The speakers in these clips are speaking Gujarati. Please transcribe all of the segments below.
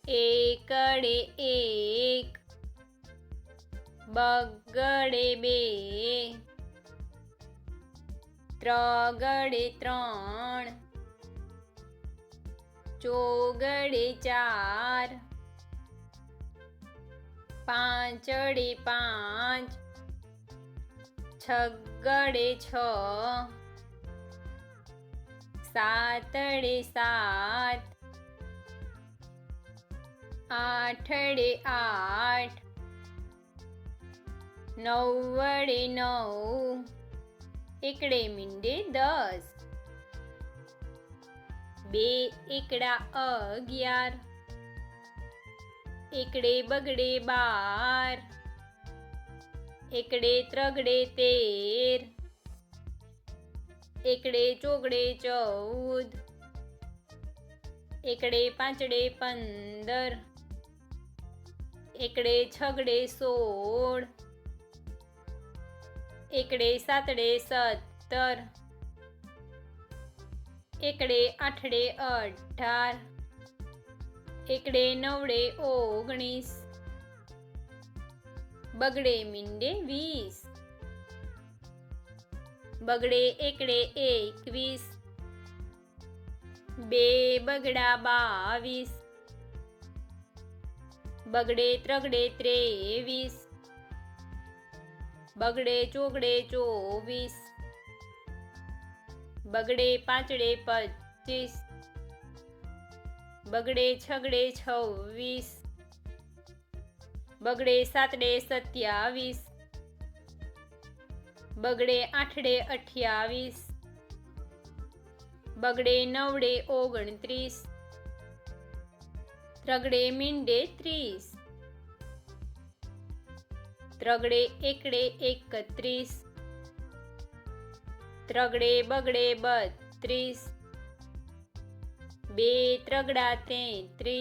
એકડે એક, બગડે બે, ત્રગડે ત્રણ, ચોગડે ચાર, પાંચડે પાંચ, છગડે છ, સાતડે સાત, આઠડે આઠ, નવડે નવ, એકડે મીંડે 10, બે એકડા 11, એકડે બગડે 12, એકડે ત્રગડે 13, એકડે ચોગડે 14, એકડે પાંચડે 15, એકડે છગડે 16, એકડે સાતડે 17, એકડે આઠડે 18, એકડે નવડે 19, બગડે મીંડે 20, બગડે એકડે 21, બે બગડા 22, બગડે ત્રગડે 23, બગડે ચોગડે 24, બગડે પાંચડે 25, બગડે છગડે 26, બગડે સાતડે 27, બગડે આઠડે 28, બગડે નવડે 29, ત્રગડે મીંડે 30, ત્રગડે એકડે 31, ત્રગડે બગડે 32, બે ત્રગડા 33,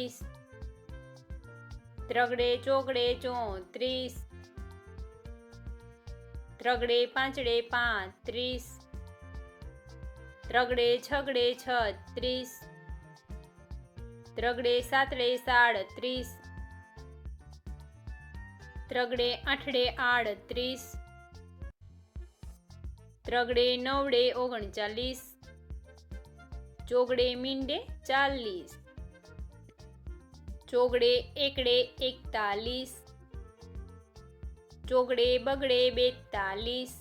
ત્રગડે ચોગડે 34, ત્રગડે પાંચડે 35, ત્રગડે છગડે 36, ત્રગડે સાતડે 37, ત્રગડે આઠડે 38, ત્રગડે નવડે 39, ચોગડે મીંડે 40, ચોગડે એકડે 41, ચોગડે બગડે 42,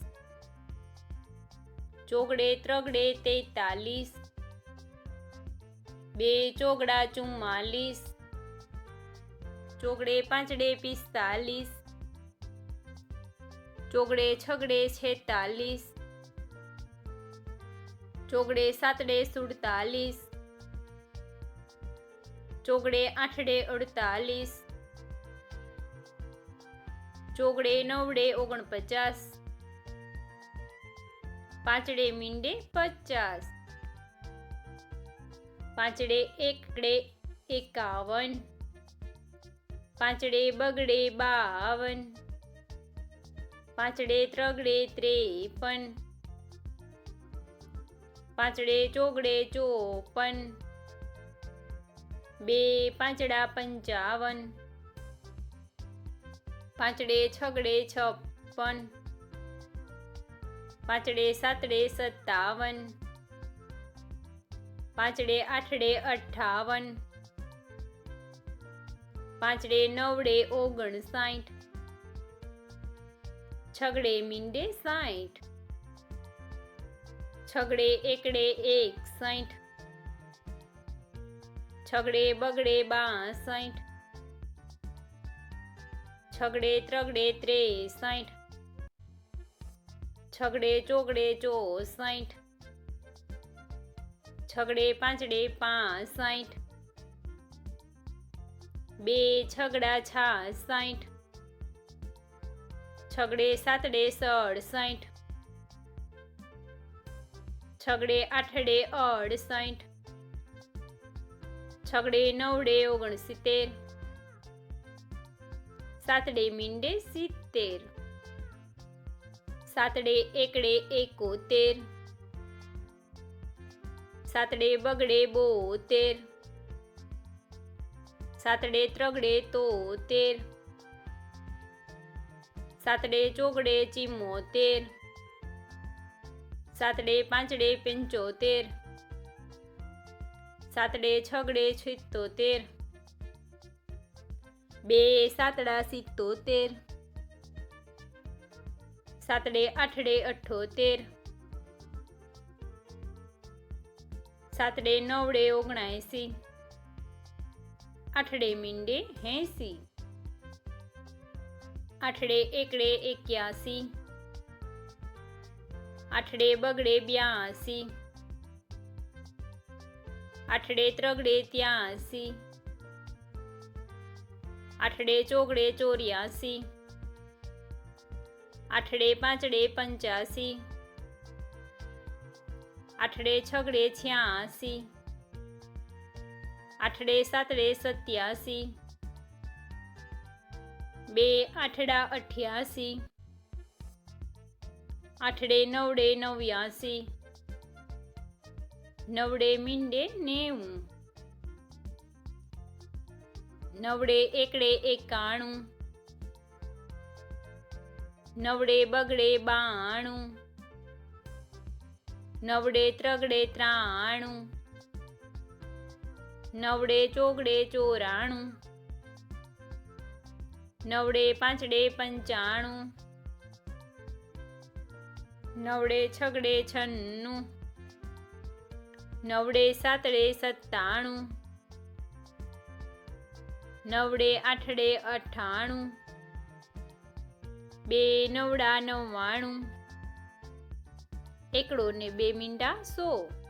ચોગડે ત્રગડે 43, બે ચોગડા 44, ચોગડે પાંચડે 45, ચોગડે છગડે 46, ચોગડે સાતડે 47, ચોગડે આઠડે 48, ચોગડે નવડે 49, પાંચડે મીંડે 50, પાંચડે એકડે 51, પાંચડે બગડે 52, પાંચડે ત્રગડે 53, પાંચડે ચોગડે 54, બે પાંચડા 55, પાંચડે છગડે 56, પાંચડે સાતડે 57, પાંચડે આઠડે 58, પાંચડે નવડે 59, છગડે મીંડે 60, છગડે એકડે 61, છગડે બગડે 62, છગડે ત્રગડે 63, છગડે ચોગડે 64, છગડે પાંચડે 65, બે છગડા 66, છગડે સાતડે 67, છગડે આઠડે 68, છગડે નવડે 69, સાતડે મીંડે 70, સાતડે એકડે 71, સાતડે બગડે 72, સાતડે ત્રગડે તોતેર, સાતડે ચોગડે ચિમ્મોતેર, સાતડે પાંચડે પંચોતેર, સાતડે છગડે છિત્તોતેર, બે સાતડા સિત્તોતેર, સાતડે આઠડે અઠ્ઠોતેર, સાતડે નવડે ઓગણાએંસી, આઠડે મીંડે 80, આઠડે એકડે 81, આઠડે બગડે 82, આઠડે ત્રગડે 83, આઠડે ચોગડે 84, આઠડે પાંચડે 85, આઠડે છગડે 86, આઠડે સાતડે 87, બે આઠડા 88, આઠડે નવડે 89, નવડે મીંડે 90, નવડે એકડે 91, નવડે બગડે 92, નવડે ત્રગડે 93, નવડે ચોગડે 94, નવડે પાંચડે 95, નવડે છગડે 96, નવડે સાતડે 97, નવડે આઠડે 98, બે નવડા 99, એકડો ને બે મીંડા 100.